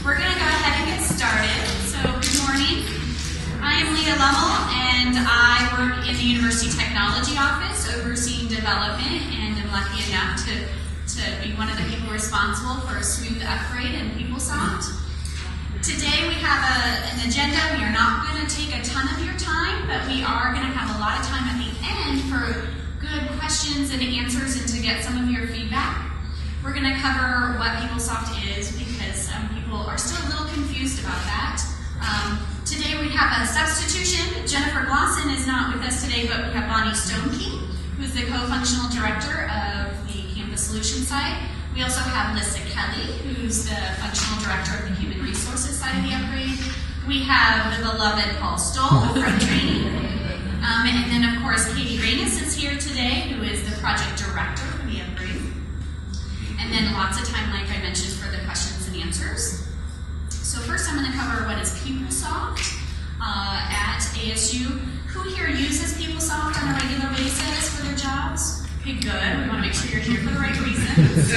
We're going to go ahead and get started. So, good morning. I am Leah Lummel, and I work in the University Technology Office, overseeing development, and I'm lucky enough to be one of the people responsible for a smooth upgrade in PeopleSoft. Today we have an agenda. We are not going to take a ton of your time, but we are going to have a lot of time at the end for good questions and answers and to get some of your feedback. We're going to cover what PeopleSoft is because some people are still a little confused about that. Today we have a substitution. Jennifer Glosson is not with us today, but we have Bonnie Stonekey, who is the co-functional director of the Campus Solutions side. We also have Lissa Kelly, who's the functional director of the Human Resources side of the upgrade. We have the beloved Paul Stoll from training. And then, of course, Katie Reynes is here today, who is the project director for the upgrade. And then lots of time, like I mentioned, for the questions and answers. So first I'm going to cover what is PeopleSoft at ASU. Who here uses PeopleSoft on a regular basis for their jobs? Okay, good. We want to make sure you're here for the right reasons.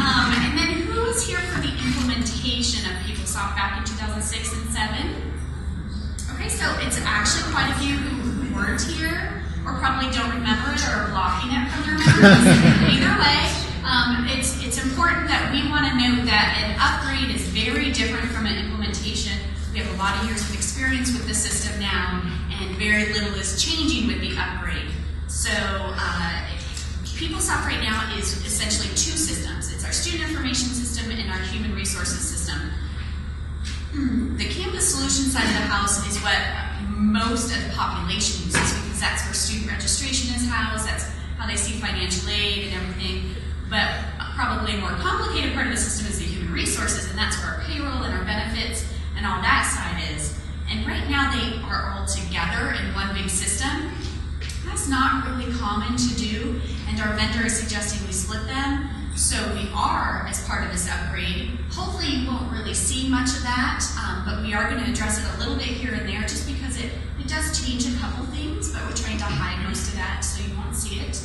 And then who is here for the implementation of PeopleSoft back in 2006 and 2007? Okay, so it's actually quite a few who weren't here or probably don't remember it or are blocking it from their memories. Either way, it's important that we want to note that an upgrade is very different from an implementation. We have a lot of years of experience with the system now, and very little is changing with the upgrade. So PeopleSoft right now is essentially two systems. It's our student information system and our human resources system. The Campus Solutions side of the house is what most of the population uses because that's where student registration is housed, that's how they see financial aid and everything. But probably a more complicated part of the system is the human resources, and that's where our payroll and our benefits and all that side is. And right now they are all together in one big system. That's not really common to do, and our vendor is suggesting we split them. So we are, as part of this upgrade, hopefully you won't really see much of that, but we are going to address it a little bit here and there just because it does change a couple things, but we're trying to hide most of that so you won't see it.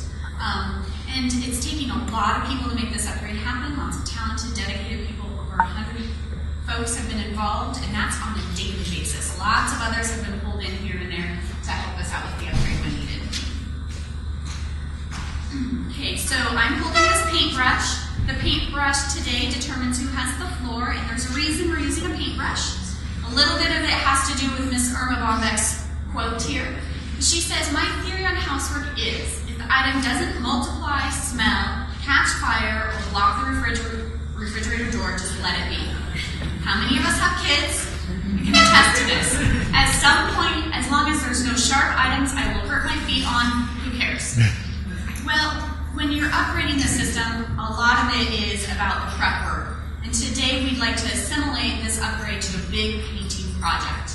And it's taking a lot of people to make this upgrade happen, lots of talented, dedicated people, over 100 folks have been involved, and that's on a daily basis. Lots of others have been pulled in here and there to help us out with the upgrade when needed. Okay, so I'm holding this paintbrush. The paintbrush today determines who has the floor, and there's a reason we're using a paintbrush. A little bit of it has to do with Miss Irma Bombeck's quote here. She says, "My theory on housework is, if the item doesn't multiply, smell, catch fire, or block the refrigerator door, just let it be." How many of us have kids? We can attest to this. At some point, as long as there's no sharp items I will hurt my feet on, who cares? Well, when you're upgrading the system, a lot of it is about the prep work. And today we'd like to assimilate this upgrade to a big painting project.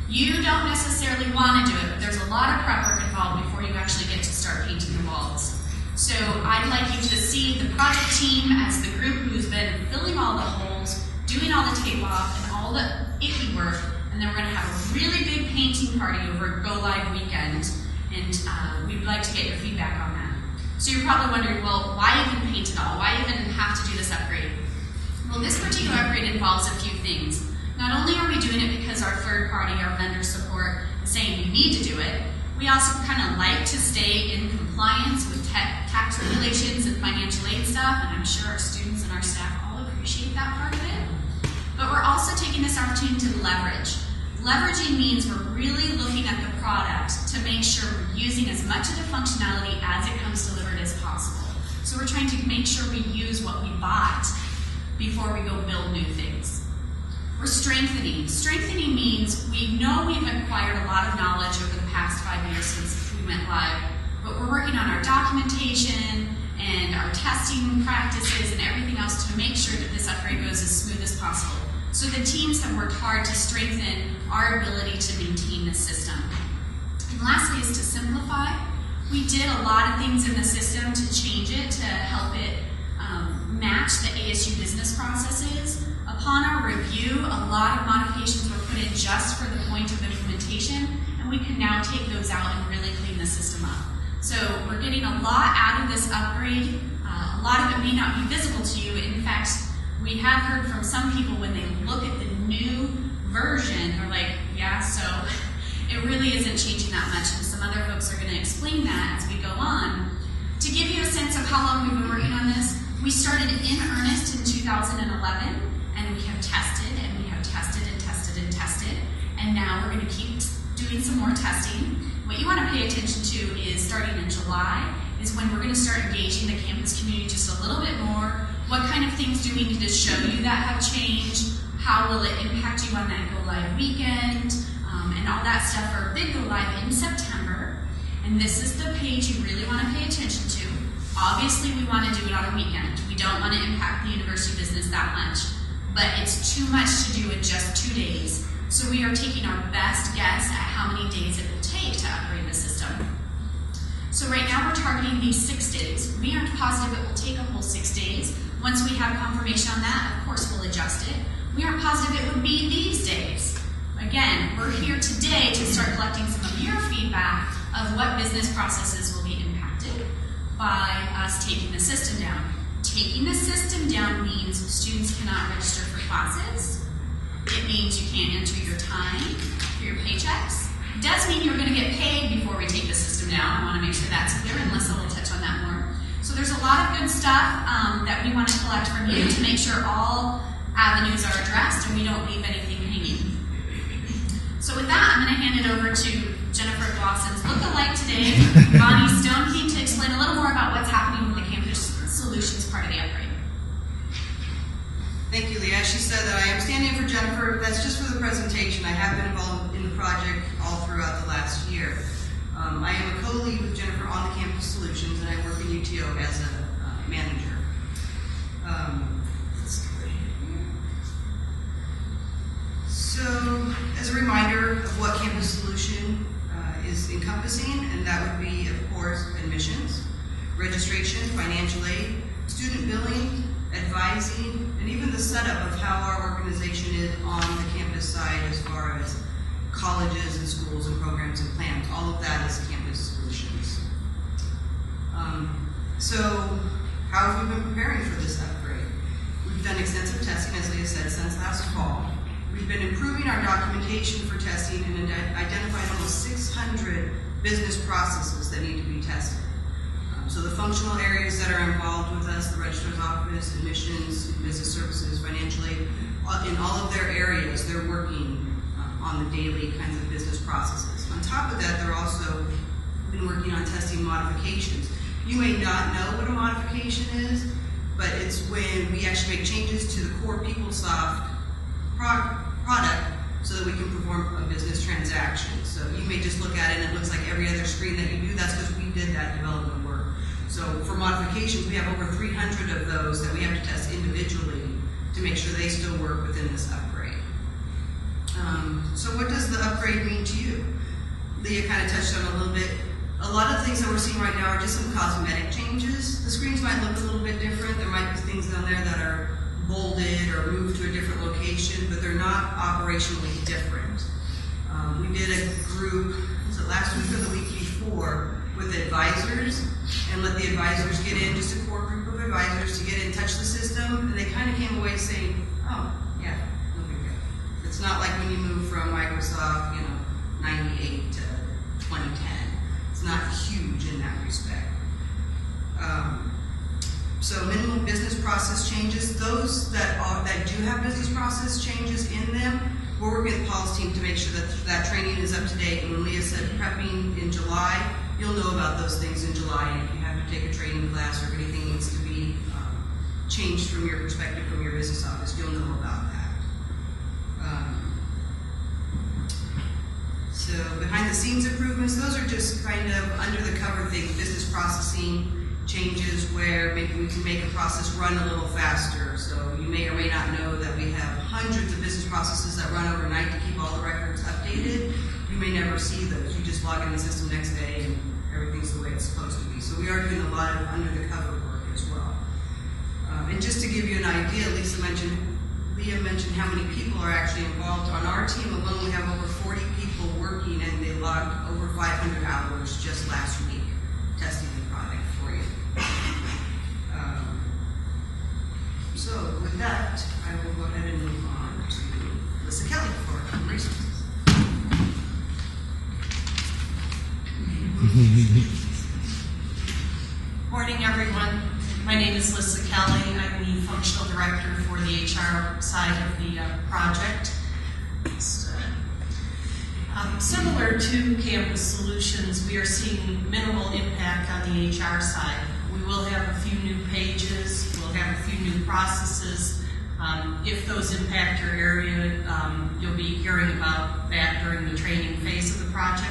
You don't necessarily want to do it, but there's a lot of prep work involved before you actually get to start painting the walls. So I'd like you to see the project team as the group who's been filling all the holes, doing all the tape off, and all the icky work, and then we're going to have a really big painting party over Go Live weekend, and we'd like to get your feedback on that. So you're probably wondering, well, why even paint it all? Why even have to do this upgrade? Well, this particular upgrade involves a few things. Not only are we doing it because our third party, our vendor support, is saying you need to do it, we also kind of like to stay in compliance with tax regulations and financial aid stuff, and I'm sure our students and our staff all appreciate that part of it. But we're also taking this opportunity to leverage. Leveraging means we're really looking at the product to make sure we're using as much of the functionality as it comes delivered as possible. So we're trying to make sure we use what we bought before we go build new things. We're strengthening. Strengthening means we know we've acquired a lot of knowledge over the past 5 years since we went live, but we're working on our documentation and our testing practices and everything else to make sure that this upgrade goes as smooth as possible. So the teams have worked hard to strengthen our ability to maintain this system. And lastly is to simplify. We did a lot of things in the system to change it, to help it match the ASU business processes. Upon our review, a lot of modifications were put in just for the point of implementation, and we can now take those out and really clean the system up. So we're getting a lot out of this upgrade. A lot of it may not be visible to you. In fact, we we have heard from some people when they look at the new version, they're like, yeah, so it really isn't changing that much, and some other folks are going to explain that as we go on. To give you a sense of how long we've been working on this, we started in earnest in 2011, and we have tested, and we have tested and tested and tested, and now we're going to keep doing some more testing. What you want to pay attention to is starting in July is when we're going to start engaging the campus community just a little bit more. What kind of things do we need to show you that have changed? How will it impact you on that go live weekend? And all that stuff for a big go live in September. And this is the page you really want to pay attention to. Obviously, we want to do it on a weekend. We don't want to impact the university business that much, but it's too much to do in just 2 days. So we are taking our best guess at how many days it will take to upgrade the system. So right now we're targeting these 6 days. We aren't positive it will take a whole 6 days. Once we have confirmation on that, of course we'll adjust it. We aren't positive it would be these days. Again, we're here today to start collecting some of your feedback of what business processes will be impacted by us taking the system down. Taking the system down means students cannot register for classes. It means you can't enter your time for your paychecks. It does mean you're going to get paid before we take the system down. I want to make sure that's clear, and Melissa will touch on that more. So there's a lot of good stuff that we want to collect from you to make sure all avenues are addressed and we don't leave anything hanging. So with that, I'm going to hand it over to Jennifer Glossen's look-alike today, Bonnie Stonekey, to explain a little more about what's happening with the Campus Solutions part of the upgrade. Thank you, Leah. She said that I am standing in for Jennifer. That's just for the presentation. I have been involved in the project all throughout the last year. I am a co-lead with Jennifer on the Campus Solutions, and I work in UTO as a manager. So, as a reminder of what Campus Solution is encompassing, and that would be, of course, admissions, registration, financial aid, student billing, advising, and even the setup of how our organization is on the campus side as far as colleges and schools and programs and plans. All of that is Campus Solutions. So, how have we been preparing for this upgrade? We've done extensive testing, as Leah said, since last fall. We've been improving our documentation for testing and identified almost 600 business processes that need to be tested. So the functional areas that are involved with us, the registrar's office, admissions, business services, financial aid, in all of their areas, they're working on the daily kinds of business processes. On top of that, they're also been working on testing modifications. You may not know what a modification is, but it's when we actually make changes to the core PeopleSoft product so that we can perform a business transaction. So you may just look at it and it looks like every other screen that you do. That's because we did that development work. So for modifications, we have over 300 of those that we have to test individually to make sure they still work within this upgrade. So what does the upgrade mean to you? Leah kind of touched on a little bit. A lot of things that we're seeing right now are just some cosmetic changes. The screens might look a little bit different. There might be things down there that are bolded or moved to a different location, but they're not operationally different. We did a group, was it last week or the week before, with advisors, and let the advisors get in, just a core group of advisors to get in, touch the system, and they kind of came away saying, oh, yeah, no big deal. It's not like when you move from Microsoft, 98 to 2010. It's not huge in that respect. So minimal business process changes, those that do have business process changes in them, we're working with Paul's team to make sure that that training is up to date. And when Leah said prepping in July, you'll know about those things in July. And if you have to take a training class or if anything needs to be changed from your perspective from your business office, you'll know about that. So behind the scenes improvements, those are just kind of under the cover things, business processing changes where maybe we can make a process run a little faster. So you may or may not know that we have hundreds of business processes that run overnight to keep all the records updated. You may never see those. You just log in the system next day and everything's the way it's supposed to be. So we are doing a lot of under the cover work as well. And just to give you an idea, Leah mentioned how many people are actually involved. On our team alone, we have over 40 people working, and they logged over 500 hours just last week testing the product for you. So with that, I will go ahead and move on to Melissa Kelly for Human Resources. Morning, everyone. My name is Melissa Kelly. I'm the functional director for the HR side of the project. Similar to Campus Solutions, we are seeing minimal impact on the HR side. We will have a few new pages, we'll have a few new processes. If those impact your area, you'll be hearing about that during the training phase of the project.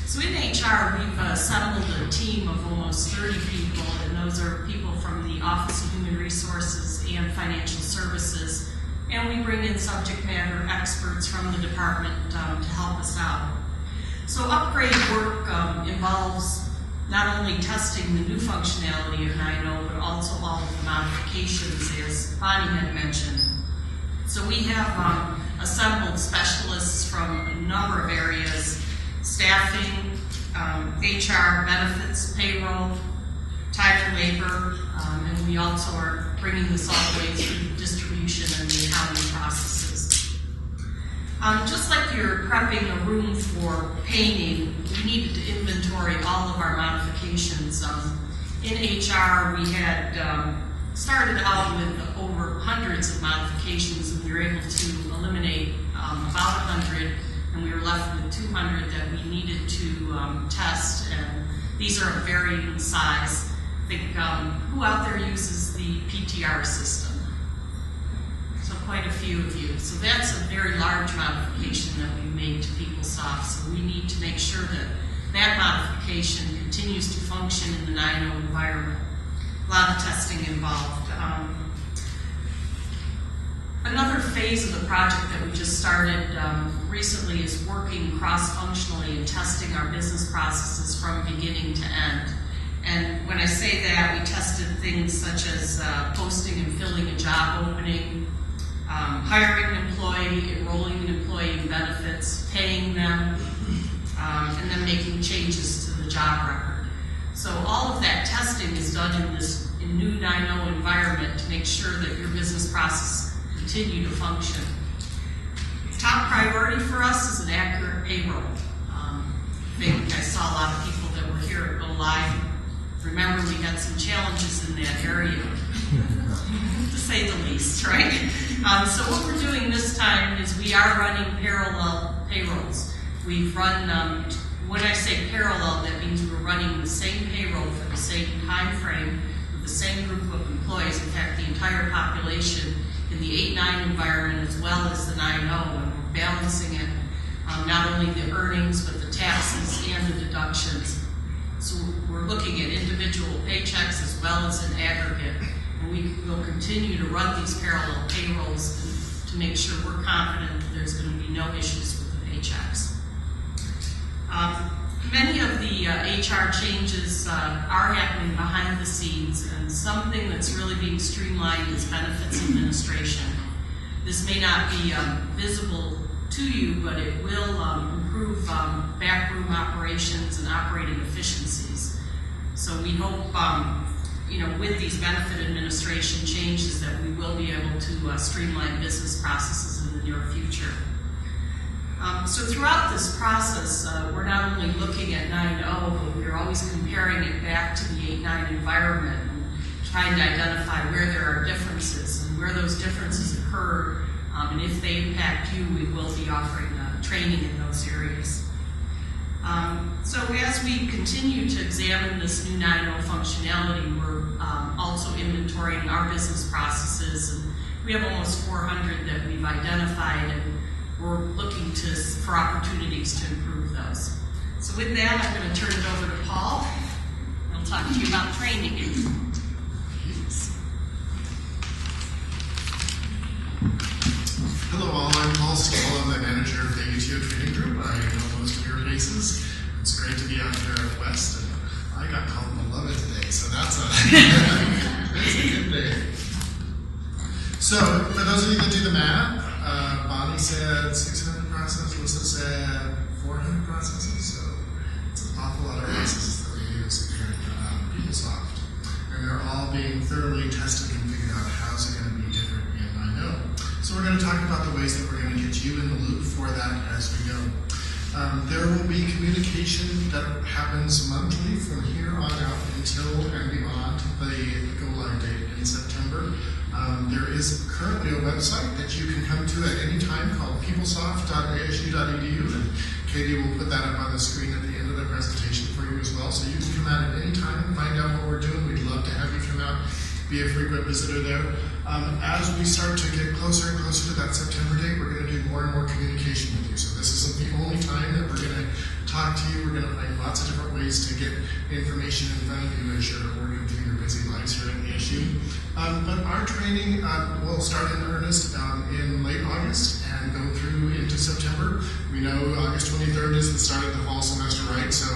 So in HR, we've assembled a team of almost 30 people, and those are people from the Office of Human Resources and Financial Services. And we bring in subject matter experts from the department to help us out. So upgrade work involves not only testing the new functionality of 9.0, but also all of the modifications, as Bonnie had mentioned. So we have assembled specialists from a number of areas: staffing, HR, benefits, payroll, time and labor, and we also are bringing this all the way through distribution and the accounting processes. Just like you're prepping a room for painting, we needed to inventory all of our modifications. In HR, we had started out with over hundreds of modifications, and we were able to eliminate about 100, and we were left with 200 that we needed to test, and these are of varying size. I think who out there uses the PTR system? So quite a few of you. So that's a very large modification that we made to PeopleSoft. So we need to make sure that that modification continues to function in the 9.0 environment. A lot of testing involved. Another phase of the project that we just started recently is working cross-functionally and testing our business processes from beginning to end. And when I say that, we tested things such as posting and filling a job opening, hiring an employee, enrolling an employee in benefits, paying them, and then making changes to the job record. So all of that testing is done in this new 9.0 environment to make sure that your business process continue to function. Top priority for us is an accurate payroll. I think I saw a lot of people that were here at Go Live. Remember, we had some challenges in that area, to say the least, right? So what we're doing this time is we are running parallel payrolls. We've run, when I say parallel, that means we're running the same payroll for the same time frame with the same group of employees. In fact, the entire population in the 8.9 environment as well as the 9.0, and we're balancing it, not only the earnings, but the taxes and the deductions. So we're looking at individual paychecks as well as in aggregate, and we will continue to run these parallel payrolls to make sure we're confident that there's going to be no issues with the paychecks. Many of the HR changes are happening behind the scenes, and something that's really being streamlined is benefits administration. This may not be visible to you, but it will improve backroom operations and operating efficiencies. So we hope, with these benefit administration changes that we will be able to streamline business processes in the near future. So throughout this process, we're not only looking at 9.0, but we're always comparing it back to the 8.9 environment and trying to identify where there are differences and where those differences occur. And if they impact you, we will be offering training in those areas. So as we continue to examine this new 9.0 functionality, we're also inventorying our business processes, and we have almost 400 that we've identified, and we're looking for opportunities to improve those. So with that, I'm going to turn it over to Paul. I'll talk to you about training. Hello all, I'm Paul Stoll. I'm the manager of the UTO Training Group. I know most of your faces. It's great to be out here at West, and I got called Beloved today, so that's a good day. So, for those of you that do the math, Bonnie said 600 processes, Melissa said 400 processes, so it's an awful lot of processes that we use here at PeopleSoft. And they're all being thoroughly tested and figured out how's it we're going to talk about the ways that we're going to get you in the loop for that as we go. There will be communication that happens monthly from here on out until and beyond the go-live date in September. There is currently a website that you can come to at any time called peoplesoft.asu.edu, and Katie will put that up on the screen at the end of the presentation for you as well. So you can come out at any time and find out what we're doing. We'd love to have you come out, be a frequent visitor there. As we start to get closer and closer to that September date, we're going to do more and more communication with you. So this isn't the only time that we're going to talk to you. We're going to find lots of different ways to get information in front of you as you're working through your busy lives here at ASU. But our training will start in earnest in late August and go through into September. We know August 23rd is the start of the fall semester, right? So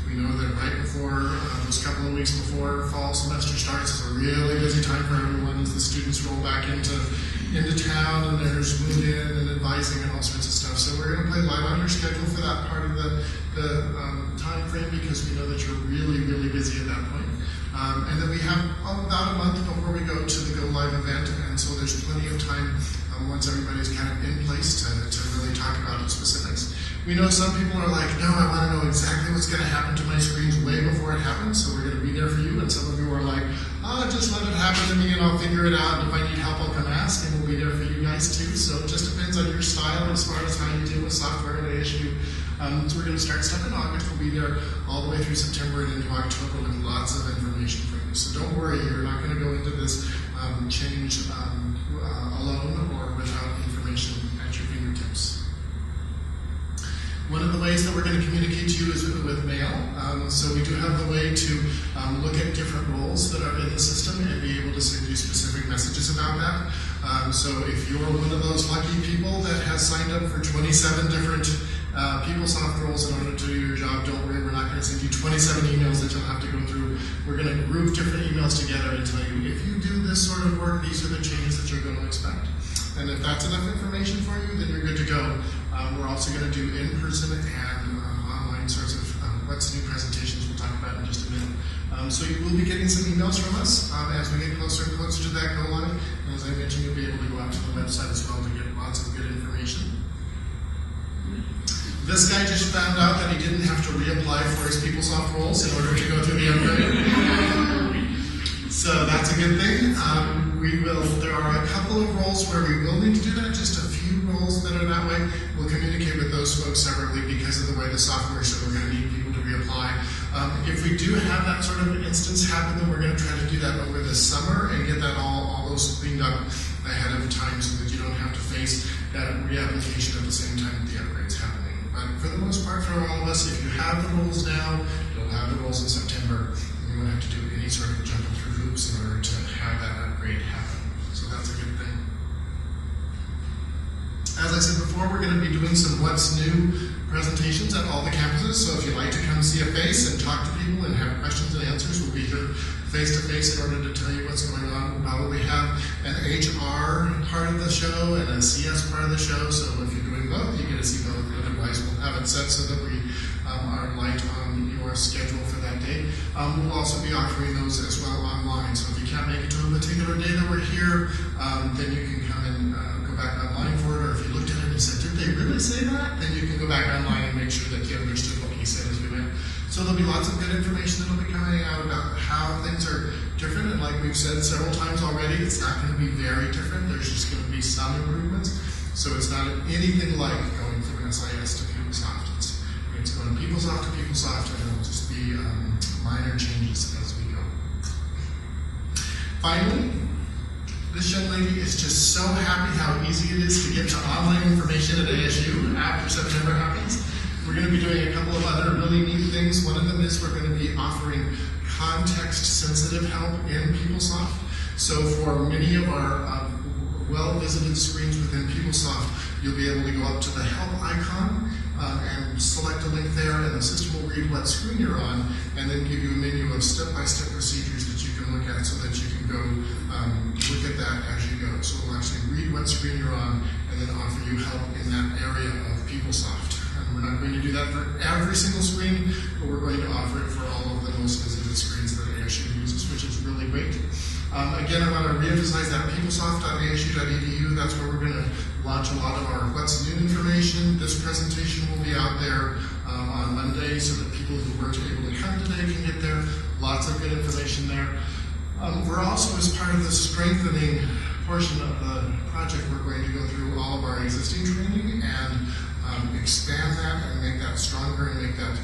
we know that right before, those couple of weeks before fall semester starts is a really busy time for everyone as the students roll back into town and there's move-in and advising and all sorts of stuff. So we're going to play light on your schedule for that part of the time frame because we know that you're really, really busy at that point. And then we have about a month before we go to the Go Live event, and so there's plenty of time once everybody's kind of in place to really talk about the specifics. We know some people are like, no, I want to know exactly what's going to happen to my screens way before it happens, so we're going to be there for you. And some of you are like, just let it happen to me and I'll figure it out. And if I need help, I'll come ask, and we'll be there for you guys too. So it just depends on your style as far as how you deal with software at ASU. So we're going to start stuff in August. We'll be there all the way through September and into October with lots of information for you. So don't worry, you're not going to go into this change alone or without information at your fingertips. One of the ways that we're going to communicate to you is with mail. So we do have the way to look at different roles that are in the system and be able to send you specific messages about that. So if you're one of those lucky people that has signed up for 27 different PeopleSoft roles in order to do your job, don't worry, we're not going to send you 27 emails that you'll have to go through. We're going to group different emails together and tell you, if you do this sort of work, these are the changes that you're going to expect. And if that's enough information for you, then you're good to go. We're also going to do in-person and online sorts of what's new presentations we'll talk about in just a minute. So you will be getting some emails from us as we get closer and closer to that go live. And as I mentioned, you'll be able to go out to the website as well to get lots of good information. This guy just found out that he didn't have to reapply for his PeopleSoft roles in order to go through the upgrade. So that's a good thing. There are a couple of roles where we will need to do that, just a few roles that are that way. We'll communicate with those folks separately because of the way the software, so we're going to need people to reapply. If we do have that sort of instance happen, then we're going to try to do that over the summer and get that all those cleaned up ahead of time so that you don't have to face that reapplication at the same time that the upgrade's happening. But for the most part, for all of us, if you have the roles now, you'll have the roles in September, and you won't have to do any sort of jumping through hoops in order to have that upgrade happen. So that's a good thing. As I said before, we're going to be doing some What's New presentations at all the campuses, so if you'd like to come see a face and talk to people and have questions and answers, we'll be here face-to-face in order to tell you what's going on. We'll probably have an HR part of the show and a CS part of the show, so if you're doing both, you get to see both. Otherwise, we'll have it set so that we are light on your schedule for that day. We'll also be offering those as well online, so if you can't make it to a particular day that we're here, then you can come and go back online for it, or if you looked at it and said, did they really say that? Then you can go back online and make sure that you understood what he said as we went. So there'll be lots of good information that'll be coming out about how things are different, and like we've said several times already, it's not going to be very different. There's just going to be some improvements. So it's not anything like going from SIS to PeopleSoft. It's going PeopleSoft to PeopleSoft, and it'll just be minor changes as we go. Finally, this young lady is just so happy how easy it is to get to online information at ASU after September happens. We're going to be doing a couple of other really neat things. One of them is we're going to be offering context-sensitive help in PeopleSoft. So for many of our well-visited screens within PeopleSoft, you'll be able to go up to the help icon and select a link there, and the system will read what screen you're on and then give you a menu of step-by-step procedures that you can look at so that you can go look at that as you go. So we'll actually read what screen you're on and then offer you help in that area of PeopleSoft. And we're not going to do that for every single screen, but we're going to offer it for all of the most visited screens that ASU uses, which is really great. Again, I want to reemphasize that peoplesoft.asu.edu, That's where we're going to launch a lot of our What's New information. This presentation will be out there on Monday so that people who weren't able to come today can get there. Lots of good information there. We're also, as part of the strengthening portion of the project, we're going to go through all of our existing training and expand that and make that stronger and make that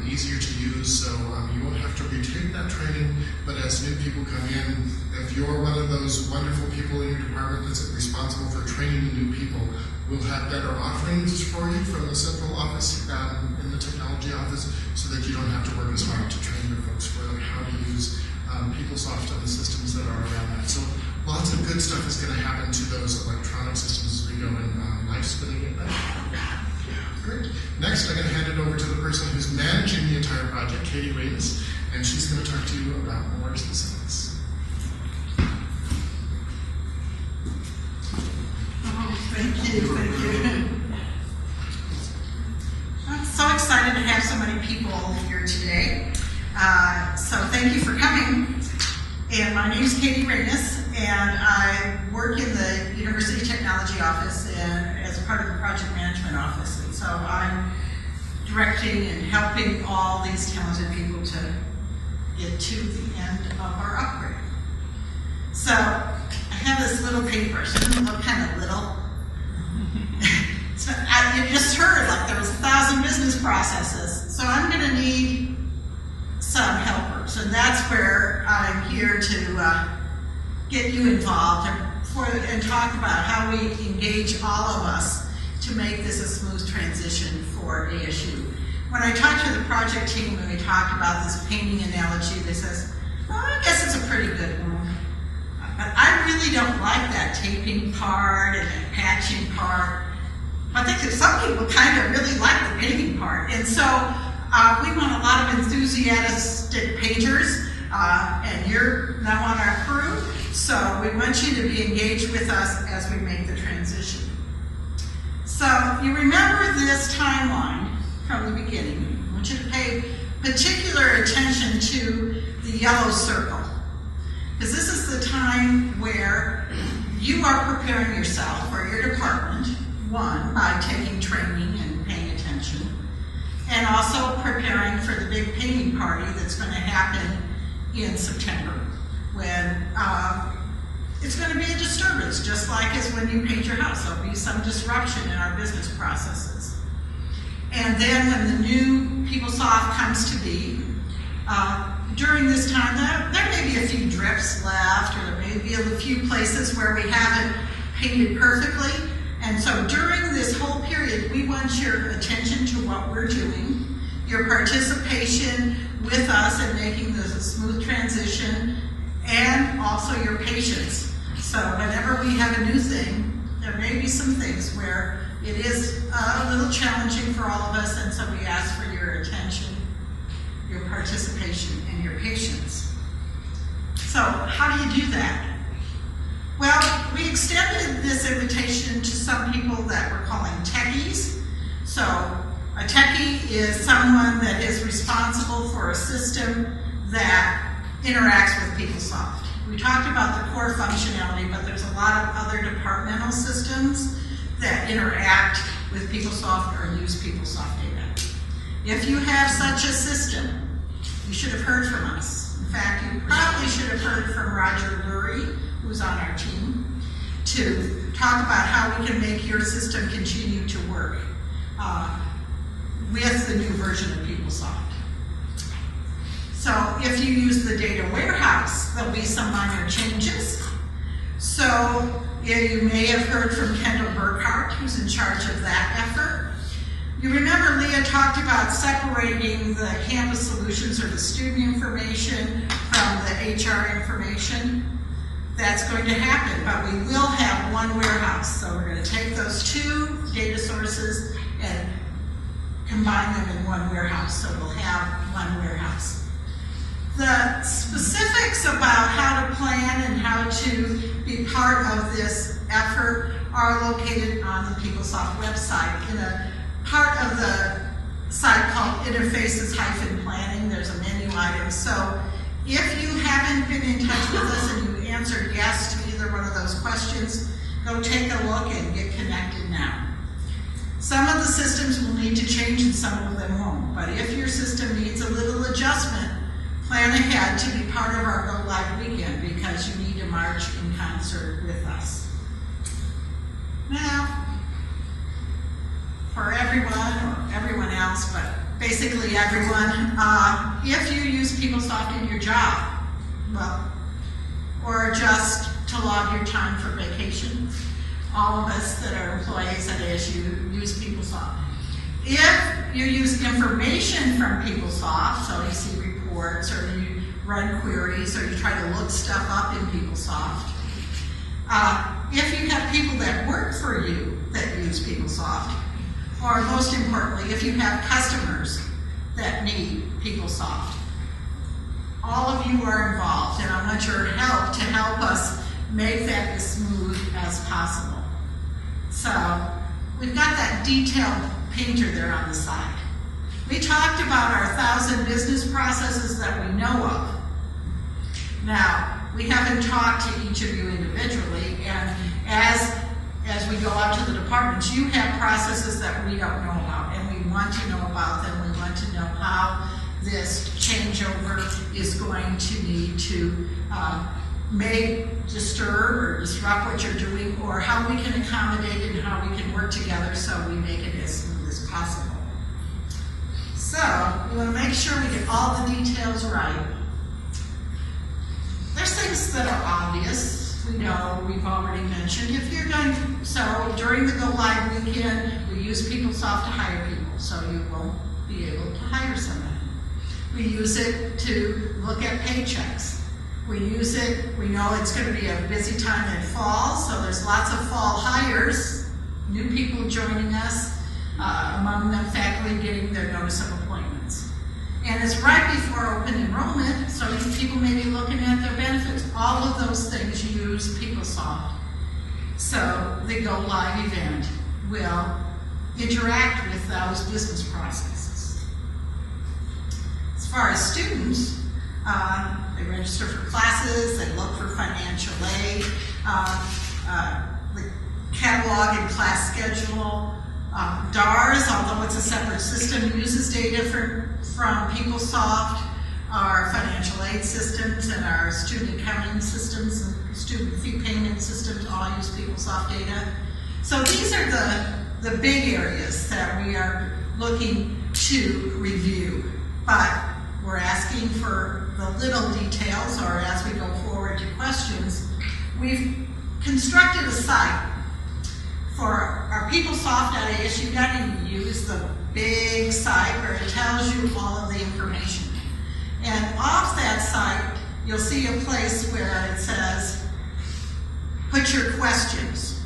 easier to use. So you won't have to retake that training, but as new people come in, if you're one of those wonderful people in your department that's responsible for training new people, we'll have better offerings for you from the central office in the technology office so that you don't have to work as hard to train your folks for how to use PeopleSoft and the systems that are around that. So lots of good stuff is going to happen to those electronic systems as we go, and life's going to get better. Great. Next, I'm going to hand it over to the person who's managing the entire project, Katie Reyes, and she's going to talk to you about more specifics. Thank you. I'm so excited to have so many people here today. So thank you for coming. And my name is Katie Reyes, and I work in the University Technology Office and as part of the Project Management Office. And so I'm directing and helping all these talented people to get to the end of our upgrade. So I have this little paintbrush. It doesn't look kind of little. You just heard like there was 1,000 business processes. So I'm going to need some helpers, and that's where I'm here to get you involved and talk about how we engage all of us to make this a smooth transition for ASU. When I talked to the project team and we talked about this painting analogy, they says, "Well, I guess it's a pretty good one. But I really don't like that taping part and that patching part. I think that some people kind of really like the painting part." And so we want a lot of enthusiastic painters, and you're now on our crew. So we want you to be engaged with us as we make the transition. So you remember this timeline from the beginning. I want you to pay particular attention to the yellow circle, because this is the time where you are preparing yourself or your department, one, by taking training and paying attention, and also preparing for the big painting party that's going to happen in September, when it's going to be a disturbance, just like as when you paint your house. There'll be some disruption in our business processes. And then when the new PeopleSoft comes to be, during this time, there may be a few drips left, or there may be a few places where we haven't painted perfectly. And so during this whole period, we want your attention to what we're doing, your participation with us in making this a smooth transition, and also your patience. So whenever we have a new thing, there may be some things where it is a little challenging for all of us, and so we ask for your attention, your participation, and your patience. So how do you do that? Well, we extended this invitation to some people that we're calling techies. So a techie is someone that is responsible for a system that interacts with PeopleSoft. We talked about the core functionality, but there's a lot of other departmental systems that interact with PeopleSoft or use PeopleSoft data. If you have such a system, you should have heard from us. In fact, you probably should have heard from Roger Lurie, who's on our team, to talk about how we can make your system continue to work with the new version of PeopleSoft. So if you use the data warehouse, there'll be some minor changes. So you may have heard from Kendall Burkhart, who's in charge of that effort. You remember Leah talked about separating the campus solutions or the student information from the HR information. That's going to happen, but we will have one warehouse. So we're going to take those two data sources and combine them in one warehouse. So we'll have one warehouse. The specifics about how to plan and how to be part of this effort are located on the PeopleSoft website in a part of the site called Interfaces-Planning. There's a menu item. So if you haven't been in touch with us and you answered yes to either one of those questions, go take a look and get connected now. Some of the systems will need to change and some of them won't, but if your system needs a little adjustment, plan ahead to be part of our Go Live weekend because you need to march in concert with us. Now, for everyone or everyone else, but basically everyone, if you use PeopleSoft in your job, well, or just to log your time for vacation, all of us that are employees at ASU use PeopleSoft. If you use information from PeopleSoft, so you see reports or you run queries or you try to look stuff up in PeopleSoft, if you have people that work for you that use PeopleSoft, or most importantly, if you have customers that need PeopleSoft, all of you are involved, and I want your help to help us make that as smooth as possible. So, we've got that detailed painter there on the side. We talked about our 1,000 business processes that we know of. Now, we haven't talked to each of you individually, and as we go out to the departments, you have processes that we don't know about, and we want to know about them. We want to know how this changeover is going to need to may disturb or disrupt what you're doing, or how we can accommodate it and how we can work together so we make it as smooth as possible. So, we want to make sure we get all the details right. There's things that are obvious. We know, we've already mentioned. If you're going, so during the Go Live weekend, we use PeopleSoft to hire people, so you won't be able to hire somebody. We use it to look at paychecks. We use it, we know it's going to be a busy time in fall, so there's lots of fall hires, new people joining us, among them faculty getting their notice of appointments. And it's right before open enrollment, so people may be looking at their benefits. All of those things use PeopleSoft. So the Go Live event will interact with those business processes. As far as students, they register for classes, they look for financial aid, the catalog and class schedule. DARS, although it's a separate system, uses data from PeopleSoft. Our financial aid systems and our student accounting systems and student fee payment systems all use PeopleSoft data. So these are the big areas that we are looking to review. But we're asking for the little details, or as we go forward to questions. We've constructed a site for our PeopleSoft at ASU. You don't even use the big site where it tells you all of the information. And off that site, you'll see a place where it says, put your questions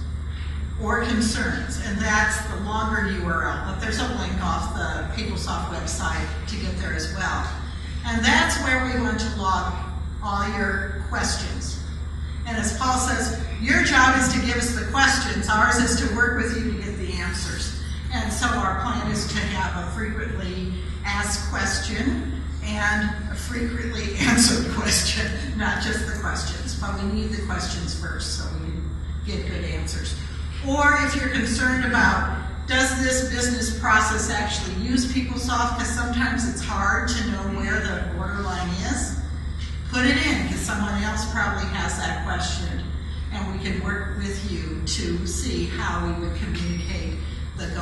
or concerns, and that's the longer URL, but there's a link off the PeopleSoft website to get there as well. And that's where we want to log all your questions. And as Paul says, your job is to give us the questions. Ours is to work with you to get the answers. And so our plan is to have a frequently asked question and a frequently answered question, not just the questions. But we need the questions first so we can get good answers. Or if you're concerned about, does this business process actually use PeopleSoft? Because sometimes it's hard to know where the borderline is. Put it in, because someone else probably has that question, and we can work with you to see how we would communicate the Go